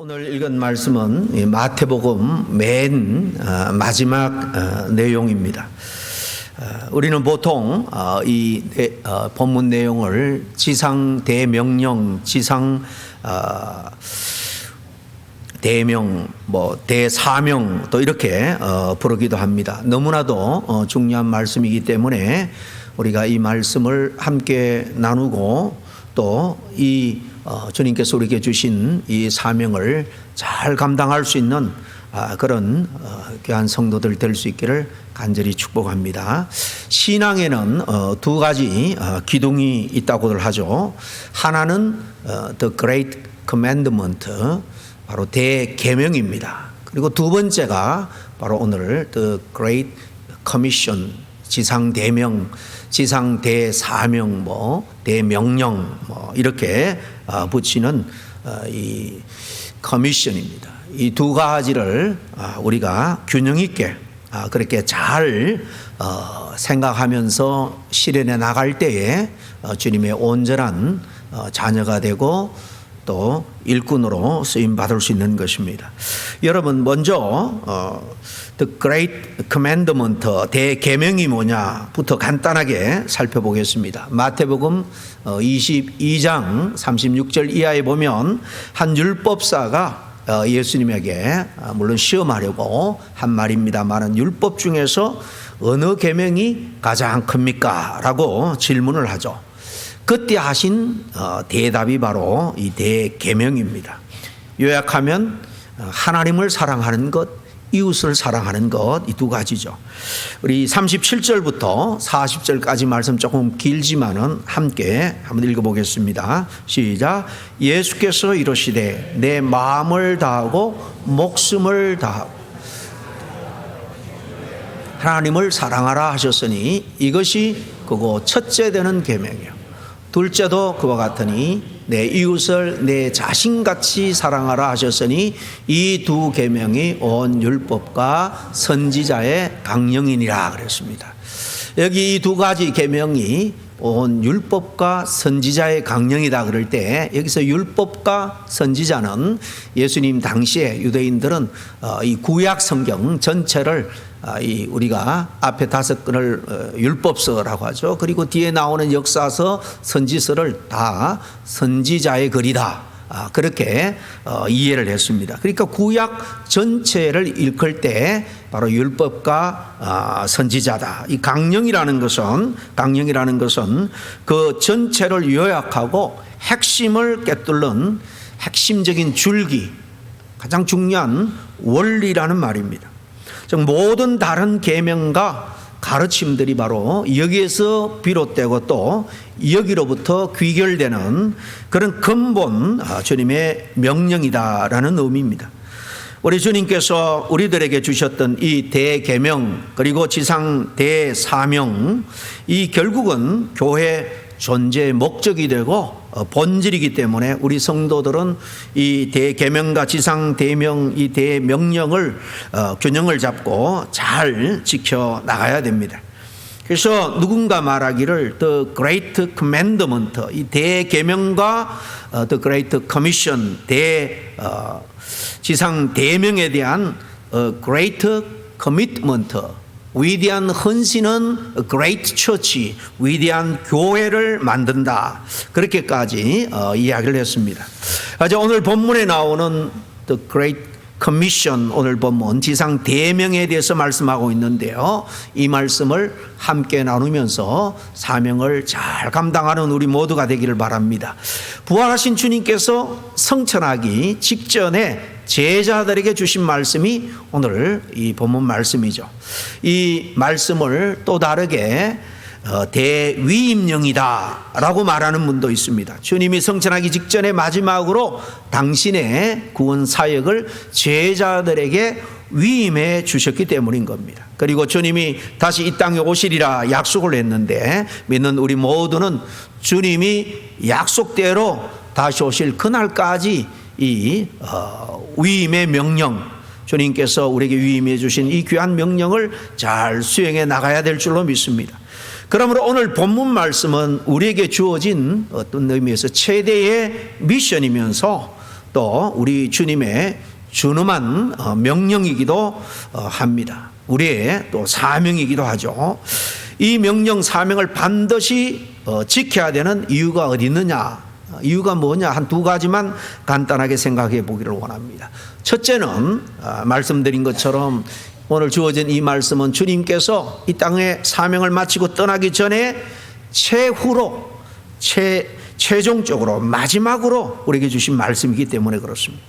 오늘 읽은 말씀은 마태복음 맨 마지막 내용입니다. 우리는 보통 이 본문 내용을 지상 대명령, 지상 대명, 대사명 또 이렇게 부르기도 합니다. 너무나도 중요한 말씀이기 때문에 우리가 이 말씀을 함께 나누고 또 이 주님께서 우리에게 주신 이 사명을 잘 감당할 수 있는 그런 귀한 성도들 될 수 있기를 간절히 축복합니다. 신앙에는 두 가지 기둥이 있다고들 하죠. 하나는 The Great Commandment, 바로 대계명입니다. 그리고 두 번째가 바로 오늘 The Great Commission, 지상대명, 지상대사명, 대명령 이렇게 붙이는 이 커미션입니다. 이 두 가지를 우리가 균형 있게 그렇게 잘 생각하면서 실현해 나갈 때에 주님의 온전한 자녀가 되고 또 일꾼으로 쓰임 받을 수 있는 것입니다. 여러분, 먼저 The Great Commandment, 대계명이 뭐냐부터 간단하게 살펴보겠습니다. 마태복음 22장 36절 이하에 보면 한 율법사가 예수님에게 물론 시험하려고 한 말입니다만 율법 중에서 어느 계명이 가장 큽니까? 라고 질문을 하죠. 그때 하신 대답이 바로 이 대계명입니다. 요약하면 하나님을 사랑하는 것, 이웃을 사랑하는 것, 이 두 가지죠. 우리 37절부터 40절까지 말씀 조금 길지만은 함께 한번 읽어보겠습니다. 시작. 예수께서 이르시되 내 마음을 다하고 목숨을 다하고 하나님을 사랑하라 하셨으니 이것이 그거 첫째 되는 계명이요. 둘째도 그와 같으니 내 이웃을 내 자신같이 사랑하라 하셨으니 이 두 계명이 온 율법과 선지자의 강령이니라 그랬습니다. 여기 이 두 가지 계명이 온 율법과 선지자의 강령이다 그럴 때 여기서 율법과 선지자는 예수님 당시에 유대인들은 이 구약 성경 전체를 우리가 앞에 5권을 율법서라고 하죠. 그리고 뒤에 나오는 역사서, 선지서를 다 선지자의 글이다, 그렇게 이해를 했습니다. 그러니까 구약 전체를 읽을 때 바로 율법과 선지자다. 이 강령이라는 것은 그 전체를 요약하고 핵심을 꿰뚫는 핵심적인 줄기, 가장 중요한 원리라는 말입니다. 즉 모든 다른 계명과 가르침들이 바로 여기에서 비롯되고 또 여기로부터 귀결되는 그런 근본 주님의 명령이다라는 의미입니다. 우리 주님께서 우리들에게 주셨던 이 대계명 그리고 지상 대사명, 이 결국은 교회 존재의 목적이 되고 본질이기 때문에 우리 성도들은 이 대계명과 지상 대명, 이 대명령을 균형을 잡고 잘 지켜 나가야 됩니다. 그래서 누군가 말하기를 The Great Commandment, 이 대계명과 The Great Commission, 지상 대명에 대한 Great Commitment, 위대한 헌신은 Great Church, 위대한 교회를 만든다, 그렇게까지 이야기를 했습니다. 오늘 본문에 나오는 The Great Commission, 오늘 본문 지상 대명에 대해서 말씀하고 있는데요, 이 말씀을 함께 나누면서 사명을 잘 감당하는 우리 모두가 되기를 바랍니다. 부활하신 주님께서 성천하기 직전에 제자들에게 주신 말씀이 오늘 이 본문 말씀이죠. 이 말씀을 또 다르게 대위임령이다 라고 말하는 분도 있습니다. 주님이 성천하기 직전에 마지막으로 당신의 구원 사역을 제자들에게 위임해 주셨기 때문인 겁니다. 그리고 주님이 다시 이 땅에 오시리라 약속을 했는데 믿는 우리 모두는 주님이 약속대로 다시 오실 그날까지 이 위임의 명령, 주님께서 우리에게 위임해 주신 이 귀한 명령을 잘 수행해 나가야 될 줄로 믿습니다. 그러므로 오늘 본문 말씀은 우리에게 주어진 어떤 의미에서 최대의 미션이면서 또 우리 주님의 준엄한 명령이기도 합니다. 우리의 또 사명이기도 하죠. 이 명령 사명을 반드시 지켜야 되는 이유가 어디 있느냐? 이유가 뭐냐? 한 두 가지만 간단하게 생각해 보기를 원합니다. 첫째는 말씀드린 것처럼 오늘 주어진 이 말씀은 주님께서 이 땅에 사명을 마치고 떠나기 전에 최종적으로 마지막으로 우리에게 주신 말씀이기 때문에 그렇습니다.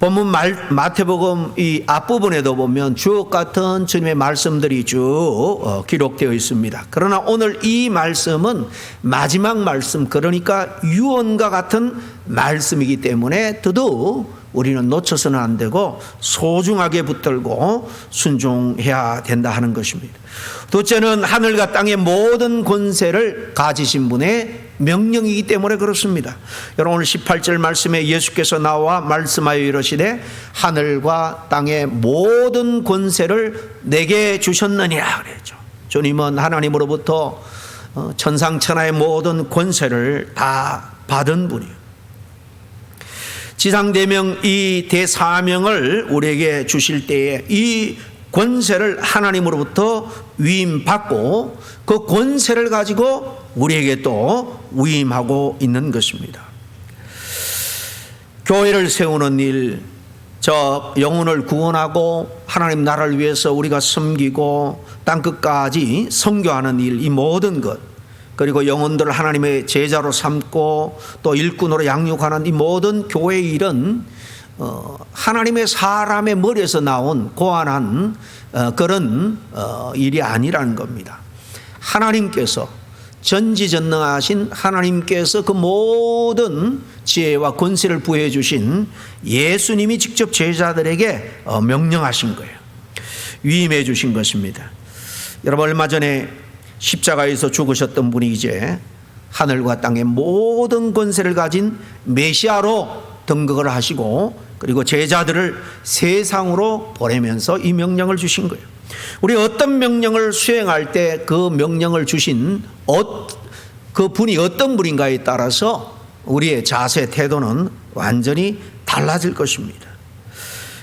본문 마태복음 이 앞부분에도 보면 주옥 같은 주님의 말씀들이 쭉 기록되어 있습니다. 그러나 오늘 이 말씀은 마지막 말씀, 그러니까 유언과 같은 말씀이기 때문에 더더욱 우리는 놓쳐서는 안 되고 소중하게 붙들고 순종해야 된다 하는 것입니다. 둘째는 하늘과 땅의 모든 권세를 가지신 분의 명령이기 때문에 그렇습니다. 여러분 오늘 18절 말씀에 예수께서 나와 말씀하여 이르시되 하늘과 땅의 모든 권세를 내게 주셨느니라 그랬죠. 주님은 하나님으로부터 천상천하의 모든 권세를 다 받은 분이에요. 지상대명 이 대사명을 우리에게 주실 때에 이 권세를 하나님으로부터 위임받고 그 권세를 가지고 우리에게 또 위임하고 있는 것입니다. 교회를 세우는 일, 저 영혼을 구원하고 하나님 나라를 위해서 우리가 섬기고 땅끝까지 선교하는 일, 이 모든 것, 그리고 영혼들을 하나님의 제자로 삼고 또 일꾼으로 양육하는 이 모든 교회의 일은 하나님의 사람의 머리에서 나온 고안한 그런 일이 아니라는 겁니다. 하나님께서 전지전능하신 하나님께서 그 모든 지혜와 권세를 부여해 주신 예수님이 직접 제자들에게 명령하신 거예요. 위임해 주신 것입니다. 여러분 얼마 전에 십자가에서 죽으셨던 분이 이제 하늘과 땅의 모든 권세를 가진 메시아로 등극을 하시고 그리고 제자들을 세상으로 보내면서 이 명령을 주신 거예요. 우리 어떤 명령을 수행할 때 그 명령을 주신 그 분이 어떤 분인가에 따라서 우리의 자세, 태도는 완전히 달라질 것입니다.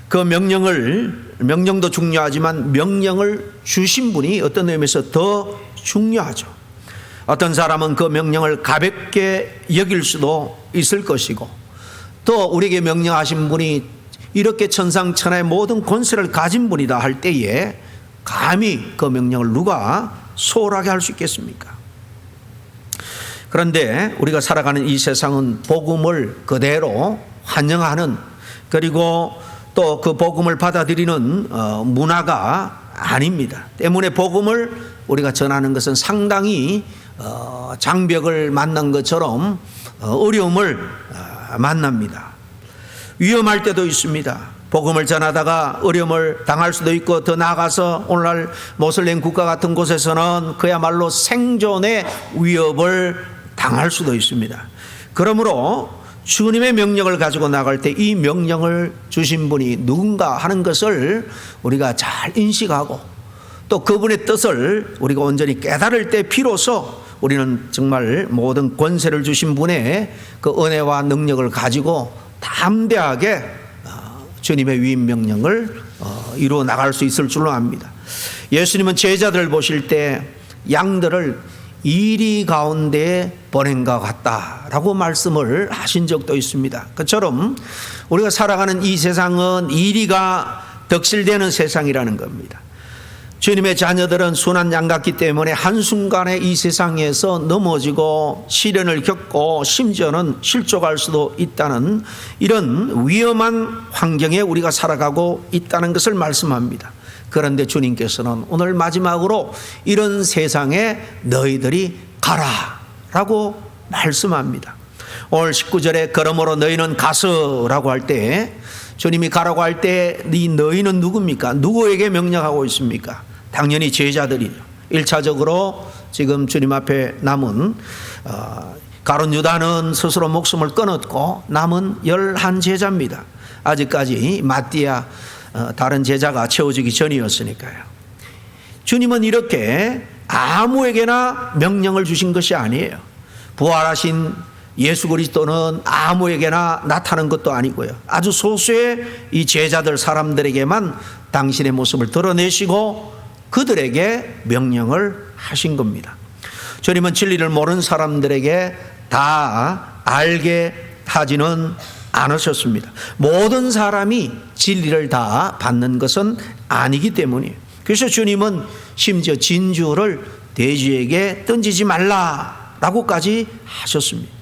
그 명령도 중요하지만 명령을 주신 분이 어떤 의미에서 더 중요하죠. 어떤 사람은 그 명령을 가볍게 여길 수도 있을 것이고 또 우리에게 명령하신 분이 이렇게 천상천하의 모든 권세를 가진 분이다 할 때에 감히 그 명령을 누가 소홀하게 할 수 있겠습니까? 그런데 우리가 살아가는 이 세상은 복음을 그대로 환영하는, 그리고 또 그 복음을 받아들이는 문화가 아닙니다. 때문에 복음을 우리가 전하는 것은 상당히 장벽을 만난 것처럼 어려움을 만납니다. 위험할 때도 있습니다. 복음을 전하다가 어려움을 당할 수도 있고, 더 나아가서 오늘날 모슬렘 국가 같은 곳에서는 그야말로 생존의 위협을 당할 수도 있습니다. 그러므로 주님의 명령을 가지고 나갈 때 이 명령을 주신 분이 누군가 하는 것을 우리가 잘 인식하고 또 그분의 뜻을 우리가 온전히 깨달을 때 비로소 우리는 정말 모든 권세를 주신 분의 그 은혜와 능력을 가지고 담대하게 주님의 위임 명령을 이루어 나갈 수 있을 줄로 압니다. 예수님은 제자들을 보실 때 양들을 이리 가운데 보낸 것 같다라고 말씀을 하신 적도 있습니다. 그처럼 우리가 살아가는 이 세상은 이리가 덕실되는 세상이라는 겁니다. 주님의 자녀들은 순한 양 같기 때문에 한순간에 이 세상에서 넘어지고 시련을 겪고 심지어는 실족할 수도 있다는 이런 위험한 환경에 우리가 살아가고 있다는 것을 말씀합니다. 그런데 주님께서는 오늘 마지막으로 이런 세상에 너희들이 가라 라고 말씀합니다. 오늘 19절에 그러므로 너희는 가서라고 할 때, 주님이 가라고 할 때 이 너희는 누굽니까? 누구에게 명령하고 있습니까? 당연히 제자들이죠. 1차적으로 지금 주님 앞에 남은 가룟 유다는 스스로 목숨을 끊었고 남은 11제자입니다. 아직까지 마띠아 다른 제자가 채워지기 전이었으니까요. 주님은 이렇게 아무에게나 명령을 주신 것이 아니에요. 부활하신 예수 그리스도는 아무에게나 나타난 것도 아니고요. 아주 소수의 이 제자들 사람들에게만 당신의 모습을 드러내시고 그들에게 명령을 하신 겁니다. 주님은 진리를 모르는 사람들에게 다 알게 하지는 않으셨습니다. 모든 사람이 진리를 다 받는 것은 아니기 때문이에요. 그래서 주님은 심지어 진주를 돼지에게 던지지 말라라고까지 하셨습니다.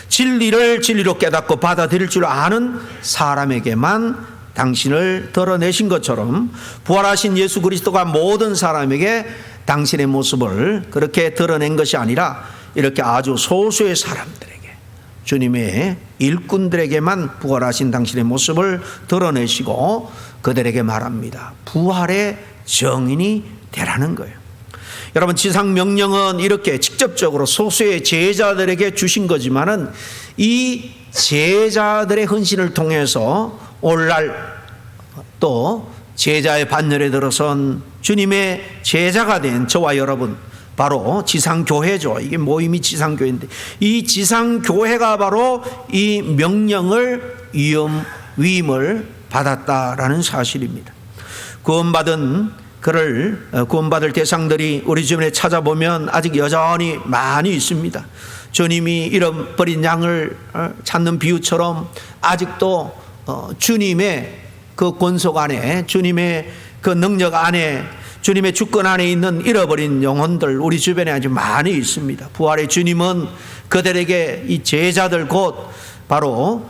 진리를 진리로 깨닫고 받아들일 줄 아는 사람에게만 당신을 드러내신 것처럼 부활하신 예수 그리스도가 모든 사람에게 당신의 모습을 그렇게 드러낸 것이 아니라 이렇게 아주 소수의 사람들에게, 주님의 일꾼들에게만 부활하신 당신의 모습을 드러내시고 그들에게 말합니다. 부활의 정인이 되라는 거예요. 여러분, 지상 명령은 이렇게 직접적으로 소수의 제자들에게 주신 거지만은 이 제자들의 헌신을 통해서 오늘날 또 제자의 반열에 들어선 주님의 제자가 된 저와 여러분, 바로 지상교회죠. 이게 모임이 지상교회인데 이 지상교회가 바로 이 명령을 위임을 받았다라는 사실입니다. 구원받을 대상들이 우리 주변에 찾아보면 아직 여전히 많이 있습니다. 주님이 잃어버린 양을 찾는 비유처럼 아직도 주님의 그 권속 안에, 주님의 그 능력 안에, 주님의 주권 안에 있는 잃어버린 영혼들 우리 주변에 아주 많이 있습니다. 부활의 주님은 그들에게 이 제자들 곧 바로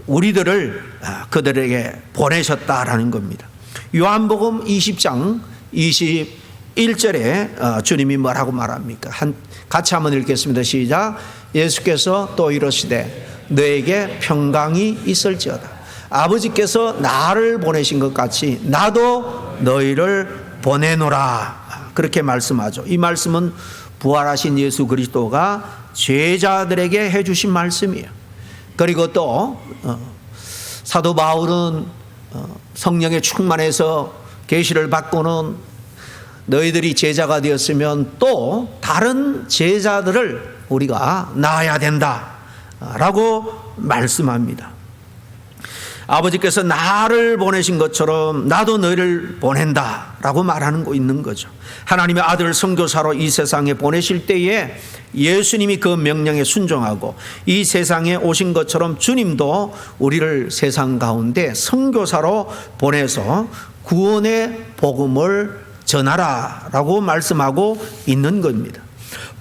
우리들을 그들에게 보내셨다라는 겁니다. 요한복음 20장 21절에 주님이 뭐라고 말합니까? 같이 한번 읽겠습니다. 시작. 예수께서 또 이르시되 너에게 평강이 있을지어다. 아버지께서 나를 보내신 것 같이 나도 너희를 보내노라. 그렇게 말씀하죠. 이 말씀은 부활하신 예수 그리스도가 제자들에게 해주신 말씀이에요. 그리고 또 사도 바울은 성령에 충만해서 계시를 받고는 너희들이 제자가 되었으면 또 다른 제자들을 우리가 낳아야 된다라고 말씀합니다. 아버지께서 나를 보내신 것처럼 나도 너희를 보낸다라고 말하는 거 있는 거죠. 하나님의 아들 선교사로 이 세상에 보내실 때에 예수님이 그 명령에 순종하고 이 세상에 오신 것처럼 주님도 우리를 세상 가운데 선교사로 보내서 구원의 복음을 전하라라고 말씀하고 있는 겁니다.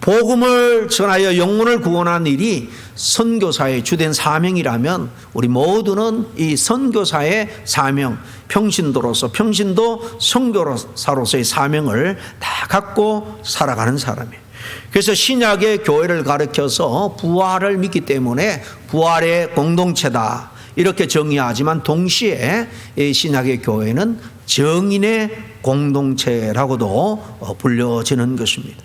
복음을 전하여 영혼을 구원하는 일이 선교사의 주된 사명이라면 우리 모두는 이 선교사의 사명, 평신도로서 평신도 선교사로서의 사명을 다 갖고 살아가는 사람이에요. 그래서 신약의 교회를 가르쳐서 부활을 믿기 때문에 부활의 공동체다 이렇게 정의하지만 동시에 이 신약의 교회는 정인의 공동체라고도 불려지는 것입니다.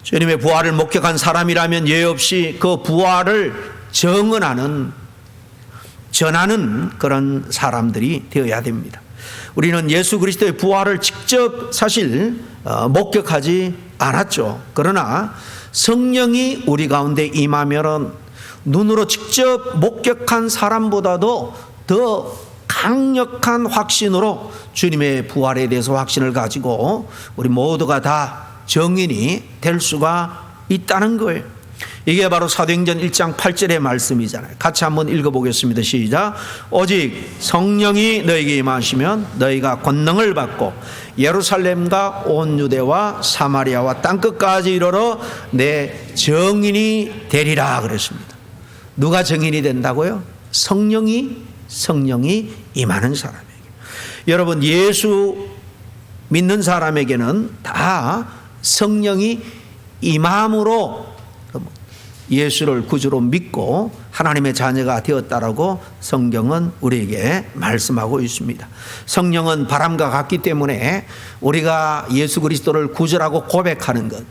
주님의 부활을 목격한 사람이라면 예 없이 그 부활을 전하는 그런 사람들이 되어야 됩니다. 우리는 예수 그리스도의 부활을 직접 사실 목격하지 않았죠. 그러나 성령이 우리 가운데 임하면은 눈으로 직접 목격한 사람보다도 더 강력한 확신으로 주님의 부활에 대해서 확신을 가지고 우리 모두가 다 정인이 될 수가 있다는 거예요. 이게 바로 사도행전 1장 8절의 말씀이잖아요. 같이 한번 읽어보겠습니다. 시작. 오직 성령이 너에게 임하시면 너희가 권능을 받고 예루살렘과 온 유대와 사마리아와 땅끝까지 이르러 내 정인이 되리라 그랬습니다. 누가 정인이 된다고요? 성령이 임하는 사람에게. 여러분, 예수 믿는 사람에게는 다 성령이 임함으로 예수를 구주로 믿고 하나님의 자녀가 되었다라고 성경은 우리에게 말씀하고 있습니다. 성령은 바람과 같기 때문에 우리가 예수 그리스도를 구주라고 고백하는 것,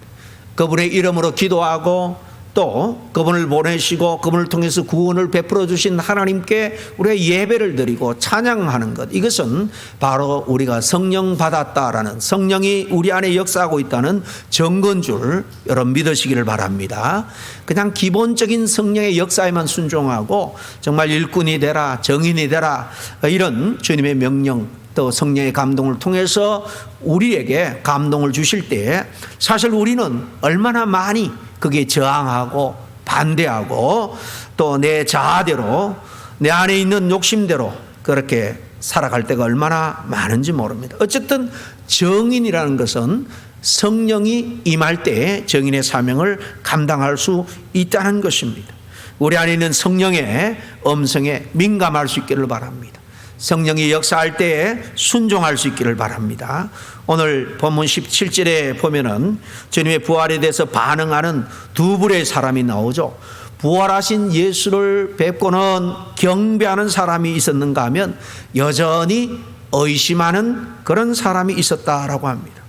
그분의 이름으로 기도하고 또 그분을 보내시고 그분을 통해서 구원을 베풀어 주신 하나님께 우리가 예배를 드리고 찬양하는 것, 이것은 바로 우리가 성령 받았다라는, 성령이 우리 안에 역사하고 있다는 증거인 줄 여러분 믿으시기를 바랍니다. 그냥 기본적인 성령의 역사에만 순종하고 정말 일꾼이 되라, 정인이 되라, 이런 주님의 명령 또 성령의 감동을 통해서 우리에게 감동을 주실 때 사실 우리는 얼마나 많이 거기에 저항하고 반대하고 또 내 자아대로, 내 안에 있는 욕심대로 그렇게 살아갈 때가 얼마나 많은지 모릅니다. 어쨌든 정인이라는 것은 성령이 임할 때 정인의 사명을 감당할 수 있다는 것입니다. 우리 안에 있는 성령의 음성에 민감할 수 있기를 바랍니다. 성령이 역사할 때에 순종할 수 있기를 바랍니다. 오늘 본문 17절에 보면은 주님의 부활에 대해서 반응하는 두 부류의 사람이 나오죠. 부활하신 예수를 뵙고는 경배하는 사람이 있었는가 하면 여전히 의심하는 그런 사람이 있었다라고 합니다.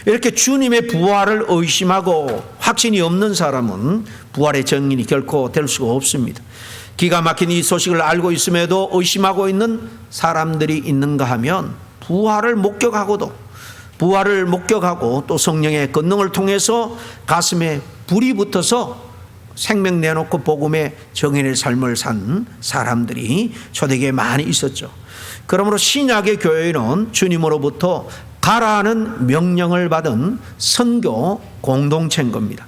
이렇게 주님의 부활을 의심하고 확신이 없는 사람은 부활의 증인이 결코 될 수가 없습니다. 기가 막힌 이 소식을 알고 있음에도 의심하고 있는 사람들이 있는가 하면 부활을 목격하고 또 성령의 권능을 통해서 가슴에 불이 붙어서 생명 내놓고 복음의 정인의 삶을 산 사람들이 초대교회에 많이 있었죠. 그러므로 신약의 교회는 주님으로부터 가라는 명령을 받은 선교 공동체인 겁니다.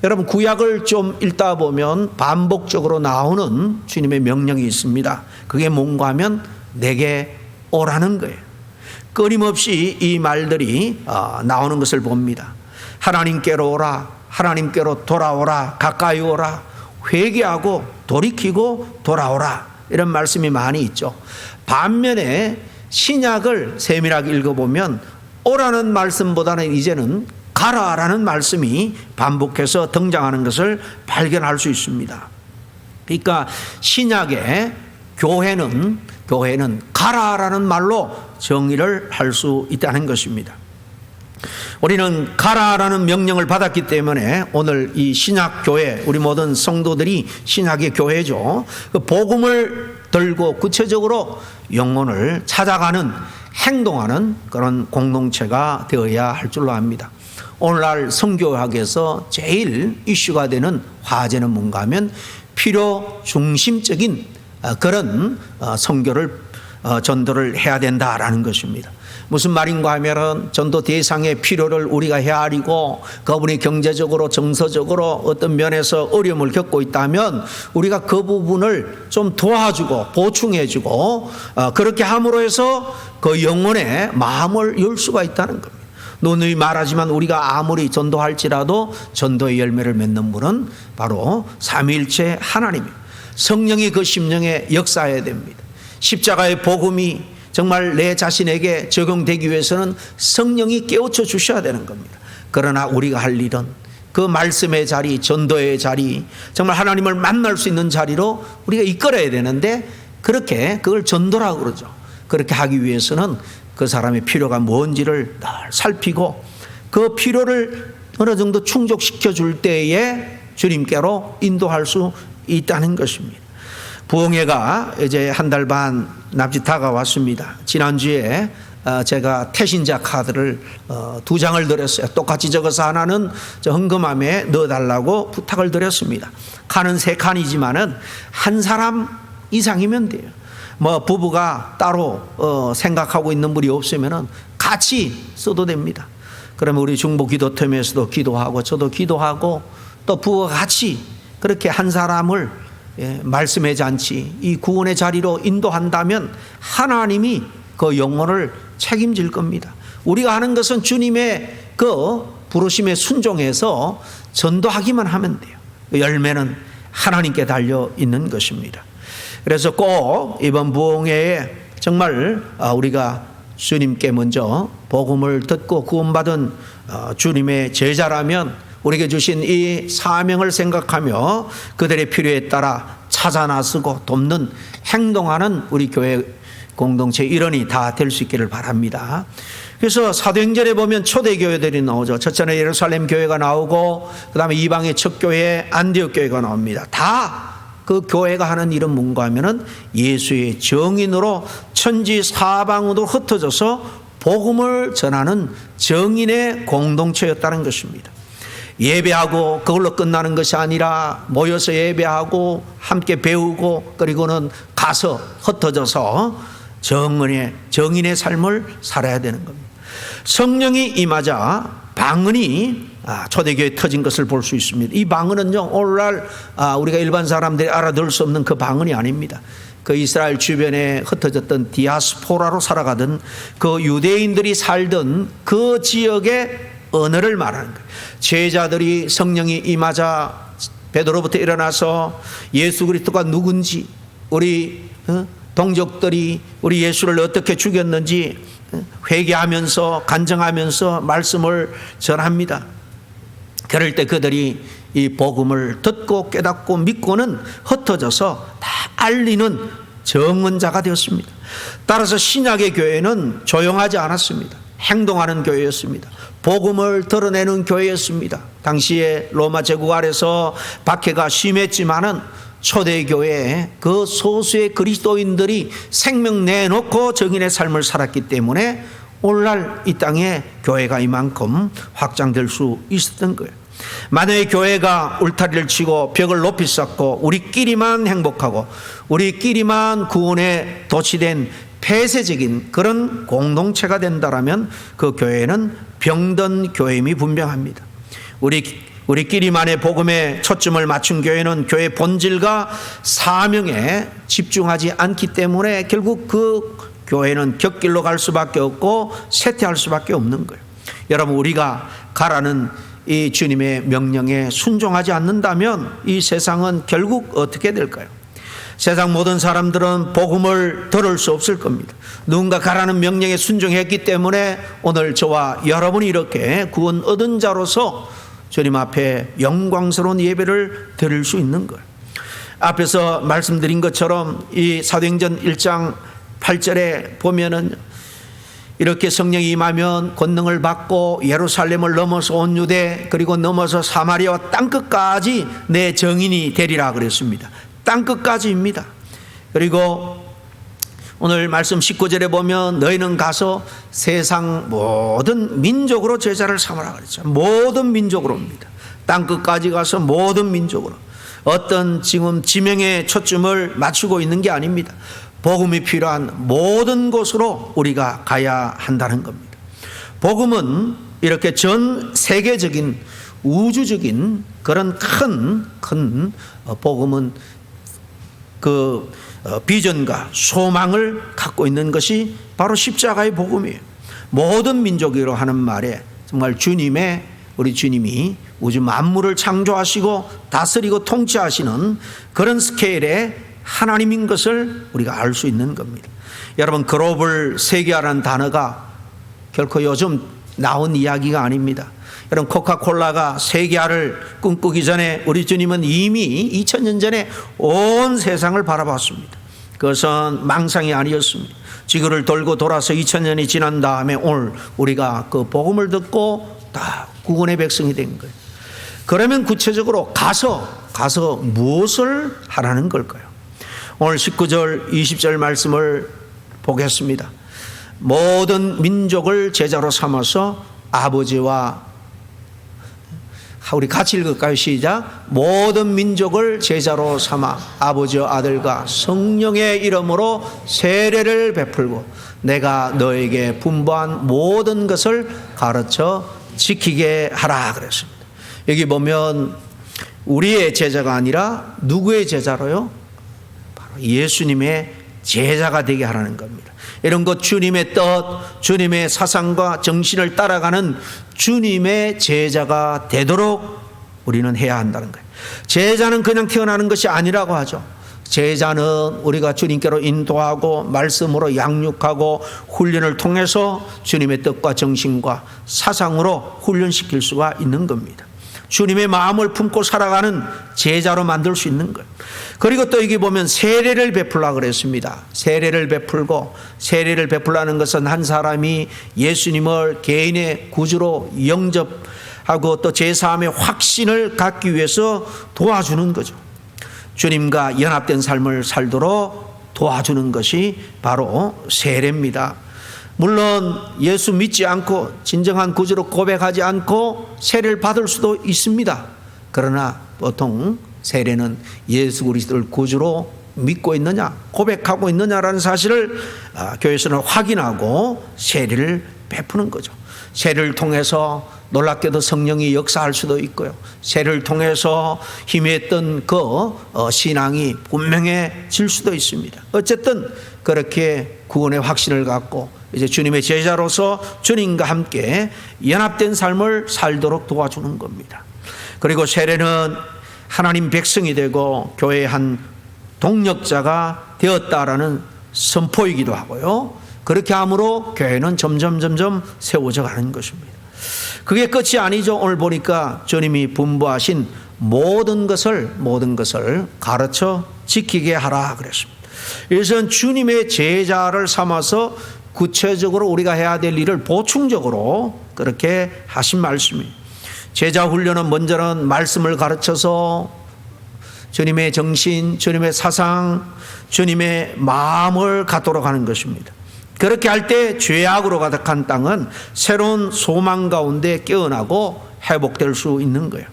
여러분, 구약을 좀 읽다 보면 반복적으로 나오는 주님의 명령이 있습니다. 그게 뭔가 하면 내게 오라는 거예요. 끊임없이 이 말들이 나오는 것을 봅니다. 하나님께로 오라, 하나님께로 돌아오라, 가까이 오라, 회개하고 돌이키고 돌아오라, 이런 말씀이 많이 있죠. 반면에 신약을 세밀하게 읽어보면 오라는 말씀보다는 이제는 가라라는 말씀이 반복해서 등장하는 것을 발견할 수 있습니다. 그러니까 신약의 교회는 가라라는 말로 정의를 할 수 있다는 것입니다. 우리는 가라라는 명령을 받았기 때문에 오늘 이 신약 교회, 우리 모든 성도들이 신약의 교회죠. 그 복음을 들고 구체적으로 영혼을 찾아가는, 행동하는 그런 공동체가 되어야 할 줄로 압니다. 오늘날 선교학에서 제일 이슈가 되는 화제는 뭔가 하면 필요 중심적인 그런 선교를 전도를 해야 된다라는 것입니다. 무슨 말인가 하면은 전도 대상의 필요를 우리가 헤아리고 그분이 경제적으로 정서적으로 어떤 면에서 어려움을 겪고 있다면 우리가 그 부분을 좀 도와주고 보충해주고 그렇게 함으로 해서 그 영혼의 마음을 열 수가 있다는 겁니다. 누누이 말하지만 우리가 아무리 전도할지라도 전도의 열매를 맺는 분은 바로 삼위일체 하나님입니다. 성령이 그 심령에 역사해야 됩니다. 십자가의 복음이 정말 내 자신에게 적용되기 위해서는 성령이 깨우쳐 주셔야 되는 겁니다. 그러나 우리가 할 일은 그 말씀의 자리, 전도의 자리, 정말 하나님을 만날 수 있는 자리로 우리가 이끌어야 되는데 그렇게 그걸 전도라고 그러죠. 그렇게 하기 위해서는 그 사람의 필요가 뭔지를 늘 살피고 그 필요를 어느 정도 충족시켜 줄 때에 주님께로 인도할 수 있다는 것입니다. 부흥회가 이제 한 달 반 납치 다가왔습니다. 지난주에 제가 태신자 카드를 2장을 드렸어요. 똑같이 적어서 하나는 저 헌금함에 넣어달라고 부탁을 드렸습니다. 칸은 3칸이지만은 한 사람 이상이면 돼요. 뭐 부부가 따로 생각하고 있는 분이 없으면은 같이 써도 됩니다. 그러면 우리 중보 기도팀에서도 기도하고 저도 기도하고 또 부부가 같이 그렇게 한 사람을 말씀의 잔치, 이 구원의 자리로 인도한다면 하나님이 그 영혼을 책임질 겁니다. 우리가 하는 것은 주님의 그 부르심에 순종해서 전도하기만 하면 돼요. 열매는 하나님께 달려 있는 것입니다. 그래서 꼭 이번 부흥회에 정말 우리가 주님께 먼저 복음을 듣고 구원받은 주님의 제자라면 우리에게 주신 이 사명을 생각하며 그들의 필요에 따라 찾아 나서고 돕는, 행동하는 우리 교회 공동체 일원이 다 될 수 있기를 바랍니다. 그래서 사도행전에 보면 초대교회들이 나오죠. 첫째는 예루살렘 교회가 나오고 그 다음에 이방의 첫 교회 안디옥 교회가 나옵니다. 다 그 교회가 하는 일은 뭔가 하면은 예수의 정인으로 천지 사방으로 흩어져서 복음을 전하는 정인의 공동체였다는 것입니다. 예배하고 그걸로 끝나는 것이 아니라 모여서 예배하고 함께 배우고 그리고는 가서 흩어져서 정인의 삶을 살아야 되는 겁니다. 성령이 임하자 방언이 초대교회에 터진 것을 볼 수 있습니다. 이 방언은요, 오늘날 우리가 일반 사람들이 알아들 수 없는 그 방언이 아닙니다. 그 이스라엘 주변에 흩어졌던 디아스포라로 살아가던 그 유대인들이 살던 그 지역의 언어를 말하는 거예요. 제자들이 성령이 임하자 베드로부터 일어나서 예수 그리스도가 누군지, 우리 동족들이 우리 예수를 어떻게 죽였는지 회개하면서 간증하면서 말씀을 전합니다. 그럴 때 그들이 이 복음을 듣고 깨닫고 믿고는 흩어져서 다 알리는 정언자가 되었습니다. 따라서 신약의 교회는 조용하지 않았습니다. 행동하는 교회였습니다. 복음을 드러내는 교회였습니다. 당시에 로마 제국 아래서 박해가 심했지만은 초대교회에 그 소수의 그리스도인들이 생명 내놓고 정인의 삶을 살았기 때문에 오늘날 이 땅에 교회가 이만큼 확장될 수 있었던 거예요. 만약에 교회가 울타리를 치고 벽을 높이 쌓고 우리끼리만 행복하고 우리끼리만 구원에 도취된 폐쇄적인 그런 공동체가 된다라면 그 교회는 병든 교회임이 분명합니다. 우리끼리만의 복음에 초점을 맞춘 교회는 교회의 본질과 사명에 집중하지 않기 때문에 결국 그 교회는 곁길로 갈 수밖에 없고 쇠퇴할 수밖에 없는 거예요. 여러분, 우리가 가라는 이 주님의 명령에 순종하지 않는다면 이 세상은 결국 어떻게 될까요? 세상 모든 사람들은 복음을 들을 수 없을 겁니다. 누군가 가라는 명령에 순종했기 때문에 오늘 저와 여러분이 이렇게 구원 얻은 자로서 주님 앞에 영광스러운 예배를 드릴 수 있는 거예요. 앞에서 말씀드린 것처럼 이 사도행전 1장 8절에 보면은 이렇게 성령이 임하면 권능을 받고 예루살렘을 넘어서 온 유대 그리고 넘어서 사마리아와 땅끝까지 내 정인이 되리라 그랬습니다. 땅끝까지입니다. 그리고 오늘 말씀 19절에 보면 너희는 가서 세상 모든 민족으로 제자를 삼으라 그랬죠. 모든 민족으로입니다. 땅끝까지 가서 모든 민족으로. 어떤 지금 지명의 초점을 맞추고 있는 게 아닙니다. 복음이 필요한 모든 곳으로 우리가 가야 한다는 겁니다. 복음은 이렇게 전 세계적인 우주적인 그런 큰 복음은 그 비전과 소망을 갖고 있는 것이 바로 십자가의 복음이에요. 모든 민족으로 하는 말에 정말 우리 주님이 우주 만물을 창조하시고 다스리고 통치하시는 그런 스케일의 하나님인 것을 우리가 알 수 있는 겁니다. 여러분, 글로벌 세계화라는 단어가 결코 요즘 나온 이야기가 아닙니다. 여러분, 코카콜라가 세계화를 꿈꾸기 전에 우리 주님은 이미 2000년 전에 온 세상을 바라봤습니다. 그것은 망상이 아니었습니다. 지구를 돌고 돌아서 2000년이 지난 다음에 오늘 우리가 그 복음을 듣고 다 구원의 백성이 된 거예요. 그러면 구체적으로 가서 무엇을 하라는 걸까요? 오늘 19절 20절 말씀을 보겠습니다. 모든 민족을 제자로 삼아서 아버지와 우리 같이 읽을까요? 시작. 모든 민족을 제자로 삼아 아버지와 아들과 성령의 이름으로 세례를 베풀고 내가 너에게 분부한 모든 것을 가르쳐 지키게 하라 그랬습니다. 여기 보면 우리의 제자가 아니라 누구의 제자로요? 바로 예수님의 제자가 되게 하라는 겁니다. 이런 것 주님의 뜻, 주님의 사상과 정신을 따라가는 주님의 제자가 되도록 우리는 해야 한다는 거예요. 제자는 그냥 태어나는 것이 아니라고 하죠. 제자는 우리가 주님께로 인도하고 말씀으로 양육하고 훈련을 통해서 주님의 뜻과 정신과 사상으로 훈련시킬 수가 있는 겁니다. 주님의 마음을 품고 살아가는 제자로 만들 수 있는 거예요. 그리고 또 여기 보면 세례를 베풀라 그랬습니다. 세례를 베풀고, 세례를 베풀라는 것은 한 사람이 예수님을 개인의 구주로 영접하고 또 제사함의 확신을 갖기 위해서 도와주는 거죠. 주님과 연합된 삶을 살도록 도와주는 것이 바로 세례입니다. 물론 예수 믿지 않고 진정한 구주로 고백하지 않고 세례를 받을 수도 있습니다. 그러나 보통 세례는 예수 그리스도를 구주로 믿고 있느냐, 고백하고 있느냐라는 사실을 교회에서는 확인하고 세례를 베푸는 거죠. 세례를 통해서 놀랍게도 성령이 역사할 수도 있고요. 세례를 통해서 희미했던 그 신앙이 분명해질 수도 있습니다. 어쨌든 그렇게 구원의 확신을 갖고 이제 주님의 제자로서 주님과 함께 연합된 삶을 살도록 도와주는 겁니다. 그리고 세례는 하나님 백성이 되고 교회의 한 동력자가 되었다라는 선포이기도 하고요. 그렇게 함으로 교회는 점점 세워져 가는 것입니다. 그게 끝이 아니죠. 오늘 보니까 주님이 분부하신 모든 것을 가르쳐 지키게 하라 그랬습니다. 이것은 주님의 제자를 삼아서 구체적으로 우리가 해야 될 일을 보충적으로 그렇게 하신 말씀이에요. 제자 훈련은 먼저는 말씀을 가르쳐서 주님의 정신, 주님의 사상, 주님의 마음을 갖도록 하는 것입니다. 그렇게 할 때 죄악으로 가득한 땅은 새로운 소망 가운데 깨어나고 회복될 수 있는 거예요.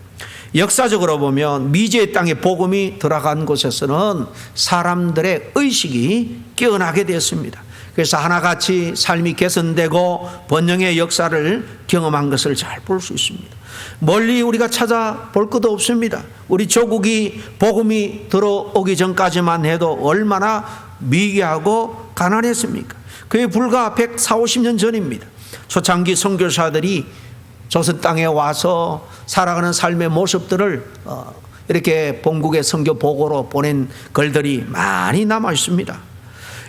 역사적으로 보면 미지의 땅에 복음이 들어간 곳에서는 사람들의 의식이 깨어나게 되었습니다. 그래서 하나같이 삶이 개선되고 번영의 역사를 경험한 것을 잘 볼 수 있습니다. 멀리 우리가 찾아볼 것도 없습니다. 우리 조국이 복음이 들어오기 전까지만 해도 얼마나 미개하고 가난했습니까? 그게 불과 140~150년 전입니다. 초창기 선교사들이 조선 땅에 와서 살아가는 삶의 모습들을 이렇게 본국의 선교 보고로 보낸 글들이 많이 남아 있습니다.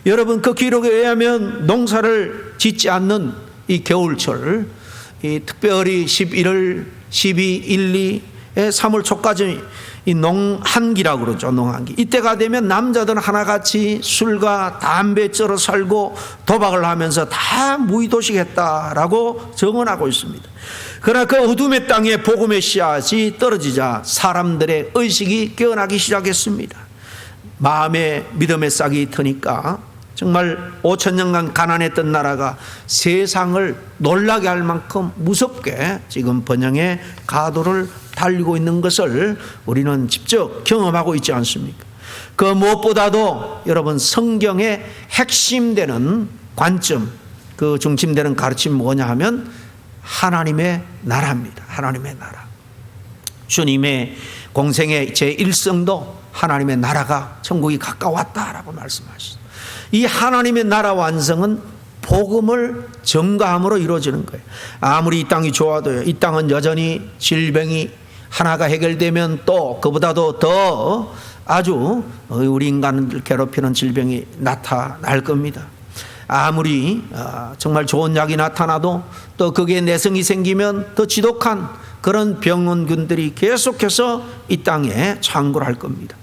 여러분, 그 기록에 의하면 농사를 짓지 않는 이 겨울철, 이 특별히 11월, 12, 1, 2, 3월 초까지 이 농한기라고 그러죠. 농한기. 이때가 되면 남자들은 하나같이 술과 담배 쩔어 살고 도박을 하면서 다 무의도식했다라고 증언하고 있습니다. 그러나 그 어둠의 땅에 복음의 씨앗이 떨어지자 사람들의 의식이 깨어나기 시작했습니다. 마음에 믿음의 싹이 트니까 정말 5,000년간 가난했던 나라가 세상을 놀라게 할 만큼 무섭게 지금 번영의 가도를 달리고 있는 것을 우리는 직접 경험하고 있지 않습니까? 그 무엇보다도 여러분, 성경의 핵심되는 관점, 그 중심되는 가르침이 뭐냐 하면 하나님의 나라입니다. 하나님의 나라. 주님의 공생의 제1성도 하나님의 나라가, 천국이 가까웠다라고 말씀하시죠. 이 하나님의 나라 완성은 복음을 전가함으로 이루어지는 거예요. 아무리 이 땅이 좋아도요, 이 땅은 여전히 질병이 하나가 해결되면 또 그보다도 더 아주 우리 인간을 괴롭히는 질병이 나타날 겁니다. 아무리 정말 좋은 약이 나타나도 또 거기에 내성이 생기면 더 지독한 그런 병원균들이 계속해서 이 땅에 창궐 할 겁니다.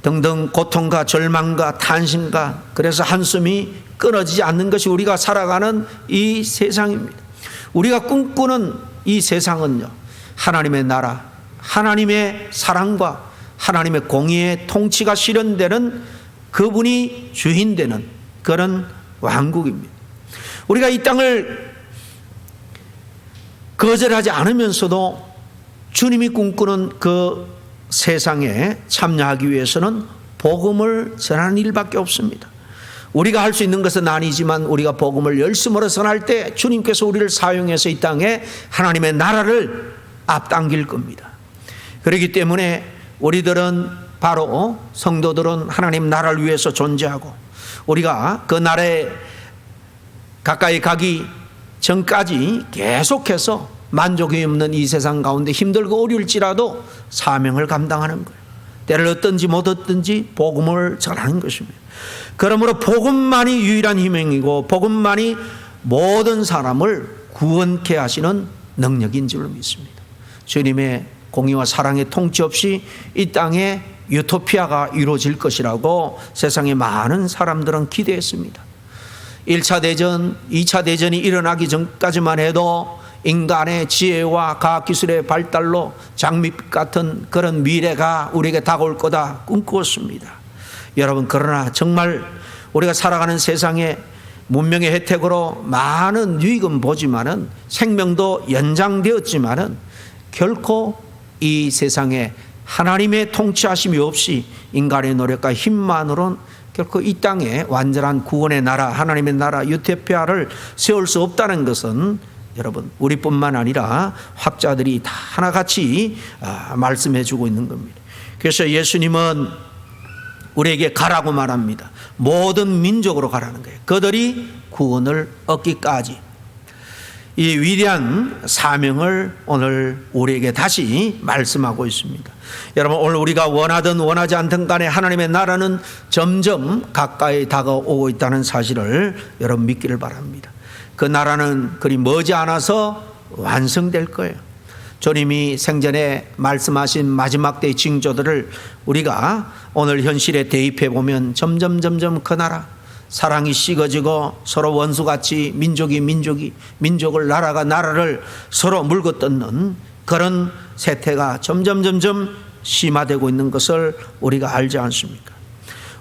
등등 고통과 절망과 탄신과, 그래서 한숨이 끊어지지 않는 것이 우리가 살아가는 이 세상입니다. 우리가 꿈꾸는 이 세상은요, 하나님의 나라, 하나님의 사랑과 하나님의 공의의 통치가 실현되는, 그분이 주인되는 그런 왕국입니다. 우리가 이 땅을 거절하지 않으면서도 주님이 꿈꾸는 그 세상에 참여하기 위해서는 복음을 전하는 일밖에 없습니다. 우리가 할 수 있는 것은 아니지만 우리가 복음을 열심으로 전할 때 주님께서 우리를 사용해서 이 땅에 하나님의 나라를 앞당길 겁니다. 그렇기 때문에 우리들은, 바로 성도들은 하나님 나라를 위해서 존재하고, 우리가 그 나라에 가까이 가기 전까지 계속해서 만족이 없는 이 세상 가운데 힘들고 어려울지라도 사명을 감당하는 거예요. 때를 얻든지 못 얻든지 복음을 전하는 것입니다. 그러므로 복음만이 유일한 희망이고 복음만이 모든 사람을 구원케 하시는 능력인 줄 믿습니다. 주님의 공의와 사랑의 통치 없이 이 땅에 유토피아가 이루어질 것이라고 세상의 많은 사람들은 기대했습니다. 1차 대전, 2차 대전이 일어나기 전까지만 해도 인간의 지혜와 과학기술의 발달로 장밋빛 같은 그런 미래가 우리에게 다가올 거다 꿈꾸었습니다. 여러분, 그러나 정말 우리가 살아가는 세상에 문명의 혜택으로 많은 유익은 보지만은 생명도 연장되었지만은 결코 이 세상에 하나님의 통치하심이 없이 인간의 노력과 힘만으로는 결코 이 땅에 완전한 구원의 나라, 하나님의 나라 유토피아를 세울 수 없다는 것은 여러분, 우리뿐만 아니라 학자들이 다 하나같이 말씀해 주고 있는 겁니다. 그래서 예수님은 우리에게 가라고 말합니다. 모든 민족으로 가라는 거예요. 그들이 구원을 얻기까지. 이 위대한 사명을 오늘 우리에게 다시 말씀하고 있습니다. 여러분, 오늘 우리가 원하든 원하지 않든 간에 하나님의 나라는 점점 가까이 다가오고 있다는 사실을 여러분 믿기를 바랍니다. 그 나라는 그리 머지 않아서 완성될 거예요. 주님이 생전에 말씀하신 마지막 때의 징조들을 우리가 오늘 현실에 대입해 보면 점점 그 나라, 사랑이 식어지고 서로 원수같이 민족을 나라가 나라를 서로 물고 뜯는 그런 세태가 점점 심화되고 있는 것을 우리가 알지 않습니까?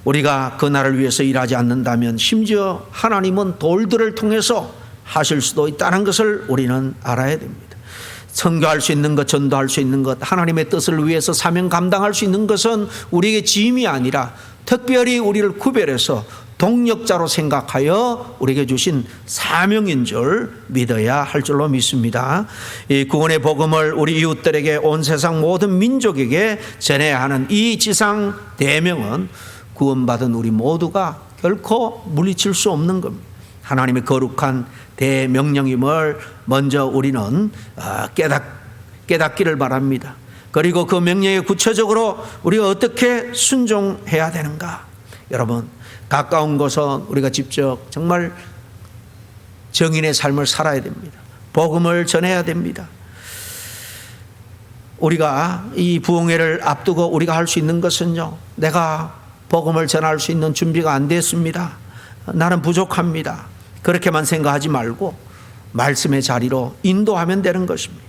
우리가 그 나라를 위해서 일하지 않는다면 심지어 하나님은 돌들을 통해서 하실 수도 있다는 것을 우리는 알아야 됩니다. 선교할 수 있는 것, 전도할 수 있는 것, 하나님의 뜻을 위해서 사명 감당할 수 있는 것은 우리에게 짐이 아니라 특별히 우리를 구별해서 동력자로 생각하여 우리에게 주신 사명인 줄 믿어야 할 줄로 믿습니다. 이 구원의 복음을 우리 이웃들에게, 온 세상 모든 민족에게 전해야 하는 이 지상 대명은 구원받은 우리 모두가 결코 물리칠 수 없는 겁니다. 하나님의 거룩한 대명령임을 먼저 우리는 깨닫기를 바랍니다. 그리고 그 명령에 구체적으로 우리가 어떻게 순종해야 되는가. 여러분, 가까운 곳은 우리가 직접 정말 정인의 삶을 살아야 됩니다. 복음을 전해야 됩니다. 우리가 이 부흥회를 앞두고 우리가 할 수 있는 것은요, 내가 복음을 전할 수 있는 준비가 안 됐습니다, 나는 부족합니다, 그렇게만 생각하지 말고 말씀의 자리로 인도하면 되는 것입니다.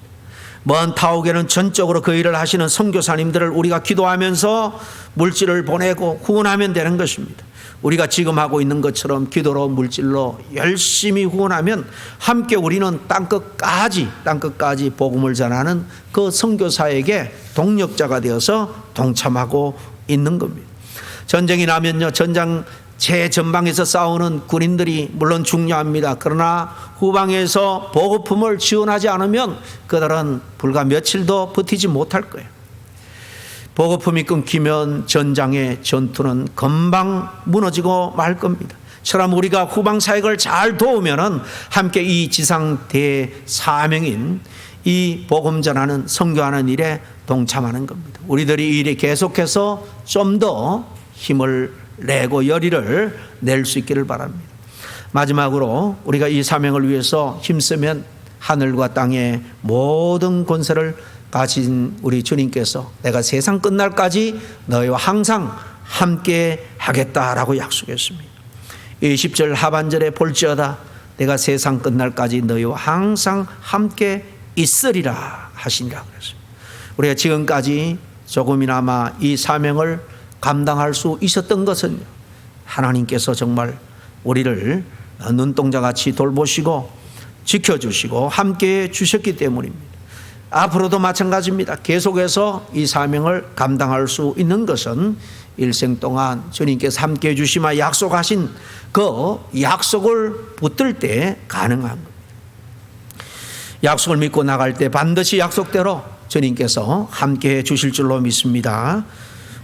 먼 타옥에는 전적으로 그 일을 하시는 선교사님들을 우리가 기도하면서 물질을 보내고 후원하면 되는 것입니다. 우리가 지금 하고 있는 것처럼 기도로 물질로 열심히 후원하면 함께 우리는 땅끝까지 복음을 전하는 그 선교사에게 동력자가 되어서 동참하고 있는 겁니다. 전쟁이 나면요, 전장 제전방에서 싸우는 군인들이 물론 중요합니다. 그러나 후방에서 보급품을 지원하지 않으면 그들은 불과 며칠도 버티지 못할 거예요. 보급품이 끊기면 전장의 전투는 금방 무너지고 말 겁니다. 처럼 우리가 후방 사역을 잘 도우면은 함께 이 지상 대사명인 이 복음 전하는, 선교하는 일에 동참하는 겁니다. 우리들이 이 일에 계속해서 좀 더 힘을 내고 열의를 낼 수 있기를 바랍니다. 마지막으로 우리가 이 사명을 위해서 힘쓰면 하늘과 땅의 모든 권세를 가진 우리 주님께서 내가 세상 끝날까지 너희와 항상 함께 하겠다라고 약속했습니다. 이 10절 하반절에 볼지어다 내가 세상 끝날까지 너희와 항상 함께 있으리라 하시니라 그랬습니다. 우리가 지금까지 조금이나마 이 사명을 감당할 수 있었던 것은 하나님께서 정말 우리를 눈동자같이 돌보시고 지켜주시고 함께해 주셨기 때문입니다. 앞으로도 마찬가지입니다. 계속해서 이 사명을 감당할 수 있는 것은 일생 동안 주님께서 함께해 주시마 약속하신 그 약속을 붙들 때 가능한 겁니다. 약속을 믿고 나갈 때 반드시 약속대로 주님께서 함께해 주실 줄로 믿습니다.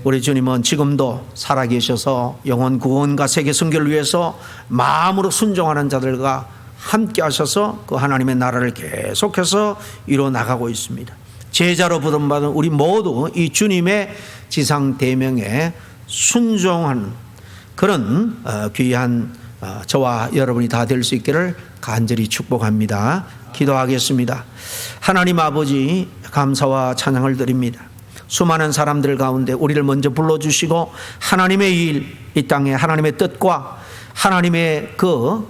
우리 주님은 지금도 살아계셔서 영혼 구원과 세계 선교를 위해서 마음으로 순종하는 자들과 함께 하셔서 그 하나님의 나라를 계속해서 이루어 나가고 있습니다. 제자로 부름받은 우리 모두 이 주님의 지상 대명에 순종하는 그런 귀한 저와 여러분이 다 될 수 있기를 간절히 축복합니다. 기도하겠습니다. 하나님 아버지, 감사와 찬양을 드립니다. 수많은 사람들 가운데 우리를 먼저 불러주시고 하나님의 일, 이 땅에 하나님의 뜻과 하나님의 그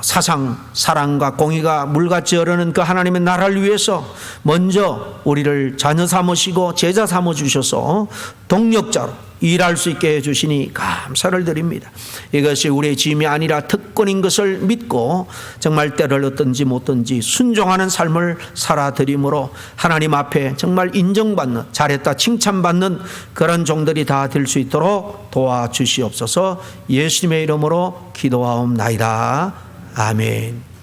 사상, 사랑과 공의가 물같이 흐르는 그 하나님의 나라를 위해서 먼저 우리를 자녀 삼으시고 제자 삼아 주셔서 동력자로 일할 수 있게 해주시니 감사를 드립니다. 이것이 우리의 짐이 아니라 특권인 것을 믿고 정말 때를 얻든지 못든지 순종하는 삶을 살아드림으로 하나님 앞에 정말 인정받는, 잘했다 칭찬받는 그런 종들이 다 될 수 있도록 도와주시옵소서. 예수님의 이름으로 기도하옵나이다. 아멘.